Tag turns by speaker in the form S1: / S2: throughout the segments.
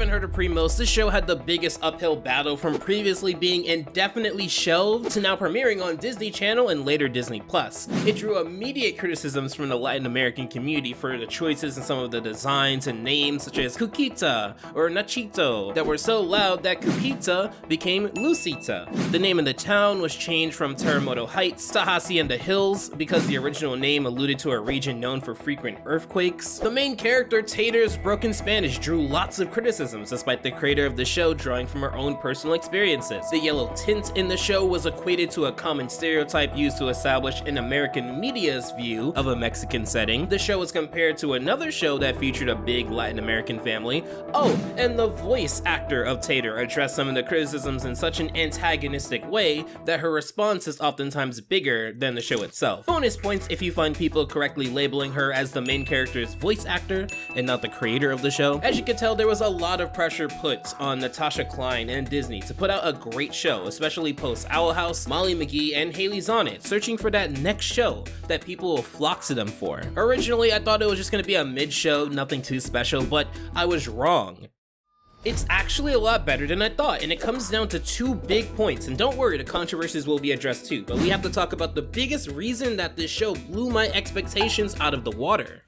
S1: haven't heard of Primos, this show had the biggest uphill battle from previously being indefinitely shelved to now premiering on Disney Channel and later Disney+. It drew immediate criticisms from the Latin American community for the choices in some of the designs and names such as Cuquita or Nachito that were so loud that Cuquita became Lucita. The name of the town was changed from Terremoto Heights to Hacienda Hills because the original name alluded to a region known for frequent earthquakes. The main character, Tater's broken Spanish, drew lots of criticisms despite the creator of the show drawing from her own personal experiences. The yellow tint in the show was equated to a common stereotype used to establish an American media's view of a Mexican setting. The show was compared to another show that featured a big Latin American family. Oh, and the voice actor of Tater addressed some of the criticisms in such an antagonistic way that her response is oftentimes bigger than the show itself. Bonus points if you find people correctly labeling her as the main character's voice actor and not the creator of the show. As you can tell, there was a lot of pressure put on Natasha Klein and Disney to put out a great show, especially post Owl House, Molly McGee, and Haley Zonnet, searching for that next show that people will flock to them for. Originally, I thought it was just gonna be a mid-show, nothing too special, but I was wrong. It's actually a lot better than I thought, and it comes down to two big points, and don't worry, the controversies will be addressed too, but we have to talk about the biggest reason that this show blew my expectations out of the water.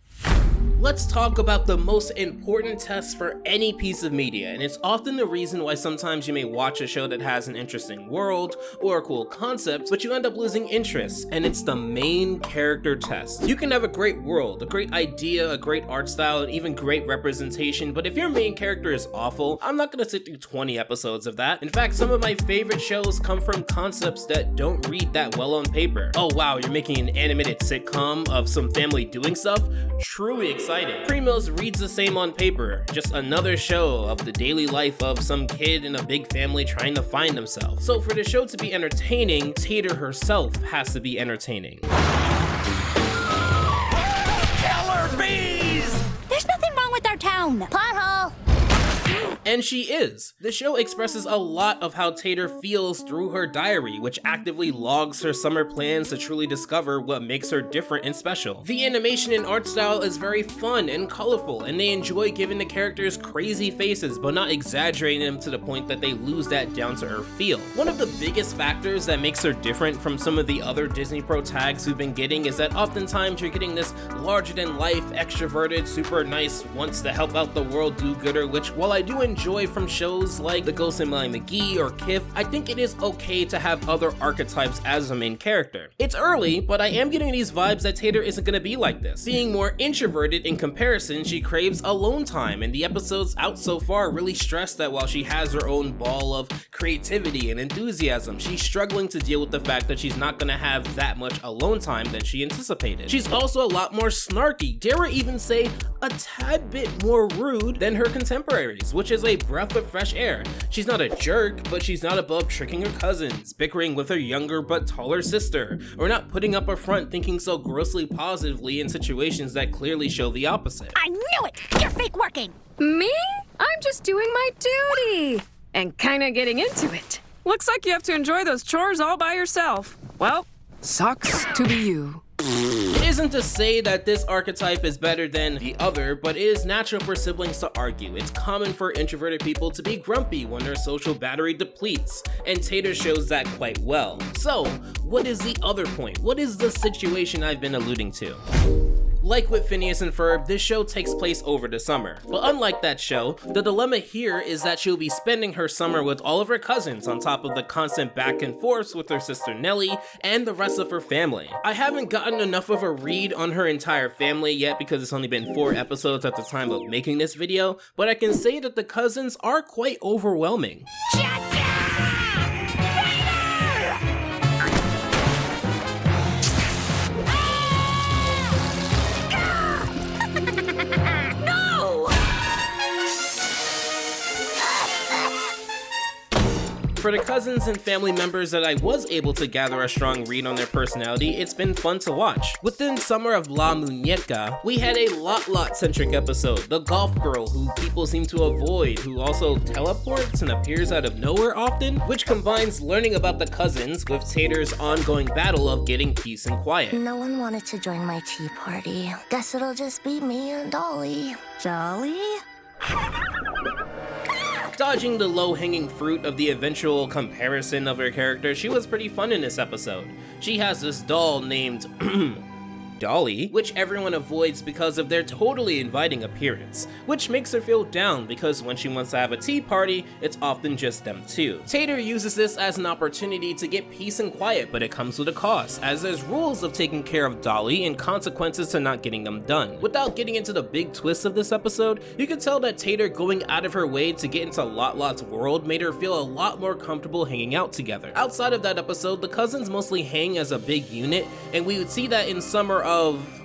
S1: Let's talk about the most important test for any piece of media, and it's often the reason why sometimes you may watch a show that has an interesting world or a cool concept, but you end up losing interest, and it's the main character test. You can have a great world, a great idea, a great art style, and even great representation, but if your main character is awful, I'm not gonna sit through 20 episodes of that. In fact, some of my favorite shows come from concepts that don't read that well on paper. Oh wow, you're making an animated sitcom of some family doing stuff? Truly exciting. Primos reads the same on paper, just another show of the daily life of some kid in a big family trying to find themselves. So for the show to be entertaining, Tater herself has to be entertaining.
S2: Killer bees!
S3: There's nothing wrong with our town. Pothole!
S1: And she is. The show expresses a lot of how Tater feels through her diary, which actively logs her summer plans to truly discover what makes her different and special. The animation and art style is very fun and colorful, and they enjoy giving the characters crazy faces, but not exaggerating them to the point that they lose that down-to-earth feel. One of the biggest factors that makes her different from some of the other Disney Pro tags we've been getting is that oftentimes you're getting this larger-than-life, extroverted, super nice, wants to help out the world do-gooder, which while I do enjoy from shows like The Ghost and Molly McGee or Kif, I think it is okay to have other archetypes as a main character. It's early, but I am getting these vibes that Tater isn't gonna be like this. Being more introverted in comparison, she craves alone time, and the episodes out so far really stress that while she has her own ball of creativity and enthusiasm, she's struggling to deal with the fact that she's not gonna have that much alone time than she anticipated. She's also a lot more snarky, dare I even say a tad bit more rude than her contemporaries, which is a breath of fresh air. She's not a jerk, but she's not above tricking her cousins, bickering with her younger but taller sister, or not putting up a front thinking so grossly positively in situations that clearly show the opposite.
S3: I knew it! You're fake working!
S4: Me? I'm just doing my duty and kinda getting into it. Looks like you have to enjoy those chores all by yourself. Well, sucks to be you.
S1: It isn't to say that this archetype is better than the other, but it is natural for siblings to argue. It's common for introverted people to be grumpy when their social battery depletes, and Tater shows that quite well. So, what is the other point? What is the situation I've been alluding to? Like with Phineas and Ferb, this show takes place over the summer. But unlike that show, the dilemma here is that she'll be spending her summer with all of her cousins on top of the constant back and forth with her sister Nellie and the rest of her family. I haven't gotten enough of a read on her entire family yet because it's only been 4 episodes at the time of making this video, but I can say that the cousins are quite overwhelming. For the cousins and family members that I was able to gather a strong read on their personality, it's been fun to watch. Within Summer of La Muñeca, we had a lot-centric episode. The golf girl who people seem to avoid, who also teleports and appears out of nowhere often, which combines learning about the cousins with Tater's ongoing battle of getting peace and quiet.
S3: No one wanted to join my tea party. Guess it'll just be me and Dolly. Dolly?
S1: Dodging the low-hanging fruit of the eventual comparison of her character, she was pretty fun in this episode. She has this doll named Dolly, which everyone avoids because of their totally inviting appearance, which makes her feel down because when she wants to have a tea party, it's often just them two. Tater uses this as an opportunity to get peace and quiet, but it comes with a cost, as there's rules of taking care of Dolly and consequences to not getting them done. Without getting into the big twists of this episode, you can tell that Tater going out of her way to get into Lot-Lot's world made her feel a lot more comfortable hanging out together. Outside of that episode, the cousins mostly hang as a big unit, and we would see that in Summer of...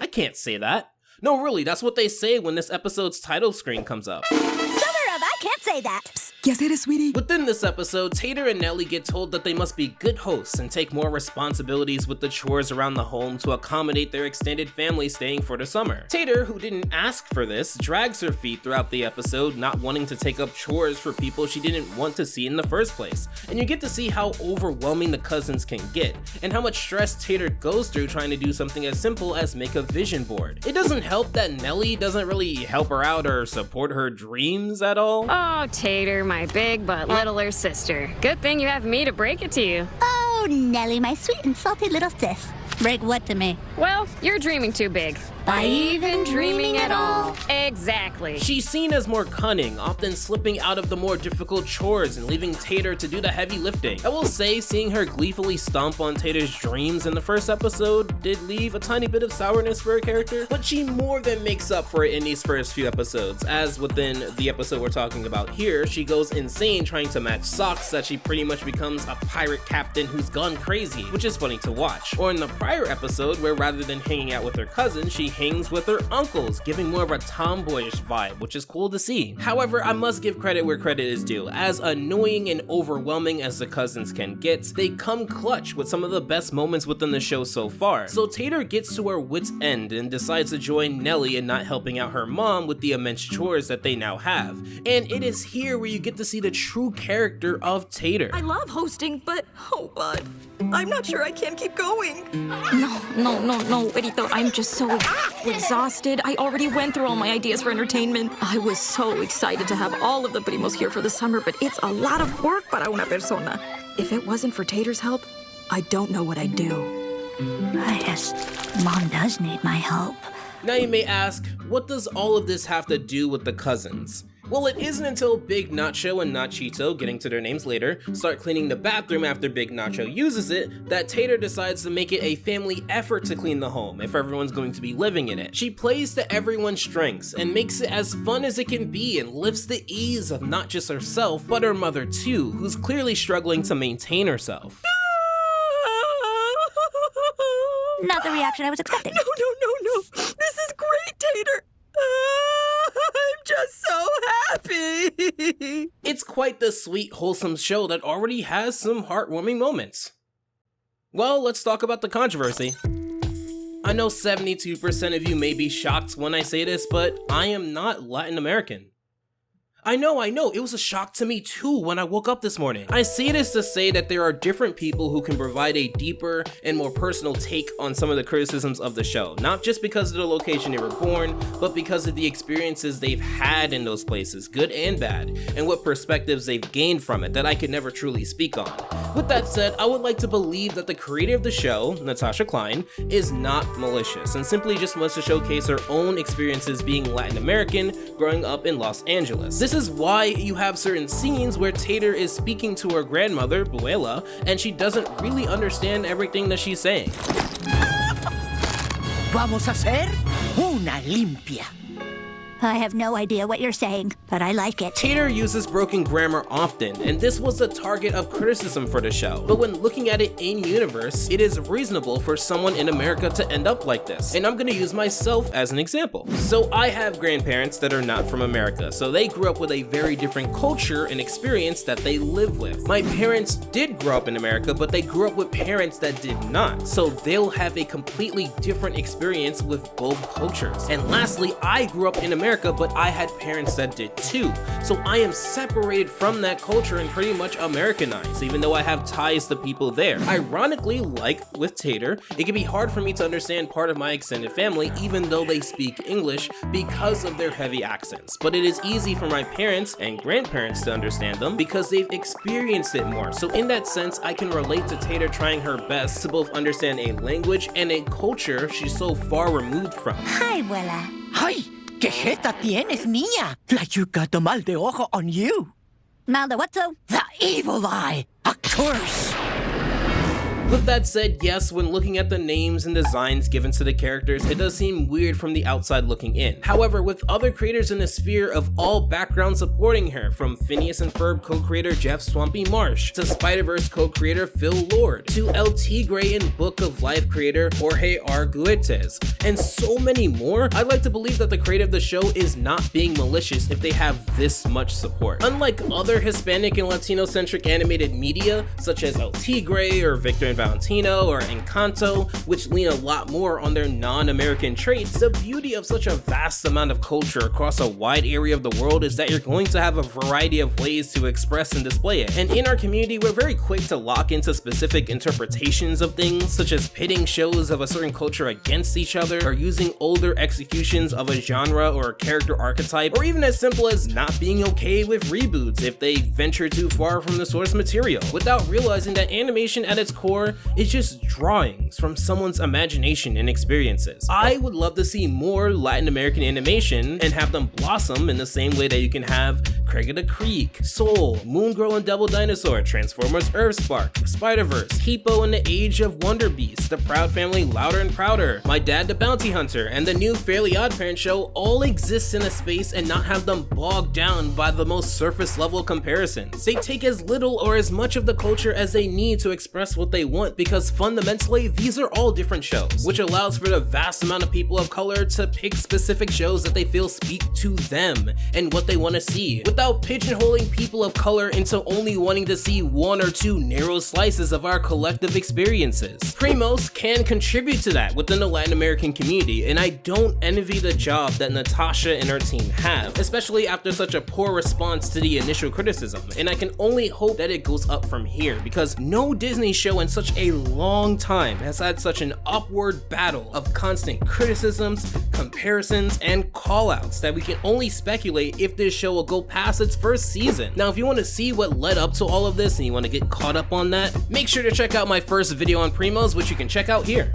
S1: I can't say that. No, really, that's what they say when this episode's title screen comes up.
S3: Summer of, I can't say that. Psst.
S5: Yes, it is, sweetie.
S1: Within this episode, Tater and Nelly get told that they must be good hosts and take more responsibilities with the chores around the home to accommodate their extended family staying for the summer. Tater, who didn't ask for this, drags her feet throughout the episode, not wanting to take up chores for people she didn't want to see in the first place. And you get to see how overwhelming the cousins can get, and how much stress Tater goes through trying to do something as simple as make a vision board. It doesn't help that Nelly doesn't really help her out or support her dreams at all.
S4: Oh, Tater, my big but littler sister. Good thing you have me to break it to you.
S3: Oh, Nelly, my sweet and salty little sis. Break what to me?
S4: Well, you're dreaming too big.
S3: By even dreaming at all.
S4: Exactly.
S1: She's seen as more cunning, often slipping out of the more difficult chores and leaving Tater to do the heavy lifting. I will say, seeing her gleefully stomp on Tater's dreams in the first episode did leave a tiny bit of sourness for her character, but she more than makes up for it in these first few episodes, as within the episode we're talking about here, she goes insane trying to match socks that she pretty much becomes a pirate captain who's gone crazy, which is funny to watch. Or in the prior episode, where rather than hanging out with her cousin, she hangs with her uncles, giving more of a tomboyish vibe, which is cool to see. However, I must give credit where credit is due. As annoying and overwhelming as the cousins can get, they come clutch with some of the best moments within the show so far. So Tater gets to her wit's end and decides to join Nelly in not helping out her mom with the immense chores that they now have. And it is here where you get to see the true character of Tater.
S5: I love hosting, but oh God, I'm not sure I can keep going.
S6: No, Edito, I'm just so exhausted. I already went through all my ideas for entertainment. I was so excited to have all of the Primos here for the summer, but it's a lot of work para una persona. If it wasn't for Tater's help, I don't know what I'd do.
S3: I guess Mom does need my help.
S1: Now you may ask, what does all of this have to do with the cousins? Well, it isn't until Big Nacho and Nachito, getting to their names later, start cleaning the bathroom after Big Nacho uses it, that Tater decides to make it a family effort to clean the home if everyone's going to be living in it. She plays to everyone's strengths and makes it as fun as it can be and lifts the ease of not just herself, but her mother too, who's clearly struggling to maintain herself.
S3: Not the reaction I was expecting.
S5: No. This is great, Tater. I'm just so happy.
S1: It's quite the sweet, wholesome show that already has some heartwarming moments. Well, let's talk about the controversy. I know 72% of you may be shocked when I say this, but I am not Latin American. I know, it was a shock to me too when I woke up this morning. I say this to say that there are different people who can provide a deeper and more personal take on some of the criticisms of the show, not just because of the location they were born, but because of the experiences they've had in those places, good and bad, and what perspectives they've gained from it that I could never truly speak on. With that said, I would like to believe that the creator of the show, Natasha Klein, is not malicious and simply just wants to showcase her own experiences being Latin American growing up in Los Angeles. This is why you have certain scenes where Tater is speaking to her grandmother, Buela, and she doesn't really understand everything that she's saying.
S2: Vamos a hacer una limpia.
S3: I have no idea what you're saying, but I like it.
S1: Tater uses broken grammar often, and this was the target of criticism for the show. But when looking at it in universe, it is reasonable for someone in America to end up like this. And I'm gonna use myself as an example. So I have grandparents that are not from America, so they grew up with a very different culture and experience that they live with. My parents did grow up in America, but they grew up with parents that did not. So they'll have a completely different experience with both cultures. And lastly, I grew up in America, America, but I had parents that did too. So I am separated from that culture and pretty much Americanized, even though I have ties to people there. Ironically, like with Tater, it can be hard for me to understand part of my extended family even though they speak English because of their heavy accents. But it is easy for my parents and grandparents to understand them because they've experienced it more. So in that sense, I can relate to Tater trying her best to both understand a language and a culture she's so far removed from.
S3: Hi, abuela.
S2: ¡Ay! ¿Qué jeta tienes, niña? Like you got the mal de ojo on you.
S3: Mal de what, so?
S2: The evil eye. A curse.
S1: With that said, yes, when looking at the names and designs given to the characters, it does seem weird from the outside looking in. However, with other creators in the sphere of all backgrounds supporting her, from Phineas and Ferb co-creator Jeff Swampy Marsh, to Spider-Verse co-creator Phil Lord, to El Tigre and Book of Life creator Jorge R. Guetes, and so many more, I'd like to believe that the creator of the show is not being malicious if they have this much support. Unlike other Hispanic and Latino-centric animated media, such as El Tigre or Victor and Valentino or Encanto, which lean a lot more on their non-American traits, the beauty of such a vast amount of culture across a wide area of the world is that you're going to have a variety of ways to express and display it. And in our community, we're very quick to lock into specific interpretations of things, such as pitting shows of a certain culture against each other, or using older executions of a genre or a character archetype, or even as simple as not being okay with reboots if they venture too far from the source material, without realizing that animation at its core is just drawings from someone's imagination and experiences. I would love to see more Latin American animation and have them blossom in the same way that you can have Craig of the Creek, Soul, Moon Girl and Devil Dinosaur, Transformers Earthspark, Spider-Verse, Hippo and the Age of Wonder Beast, The Proud Family Louder and Prouder, My Dad the Bounty Hunter, and the new Fairly Odd Parent show all exist in a space and not have them bogged down by the most surface level comparisons. They take as little or as much of the culture as they need to express what they want, because fundamentally these are all different shows, which allows for the vast amount of people of color to pick specific shows that they feel speak to them and what they want to see, without pigeonholing people of color into only wanting to see one or two narrow slices of our collective experiences. Primos can contribute to that within the Latin American community, and I don't envy the job that Natasha and her team have, especially after such a poor response to the initial criticism, and I can only hope that it goes up from here, because no Disney show in such a long time has had such an upward battle of constant criticisms, comparisons, and callouts that we can only speculate if this show will go past its first season. Now, if you want to see what led up to all of this and you want to get caught up on that, make sure to check out my first video on Primos, which you can check out here.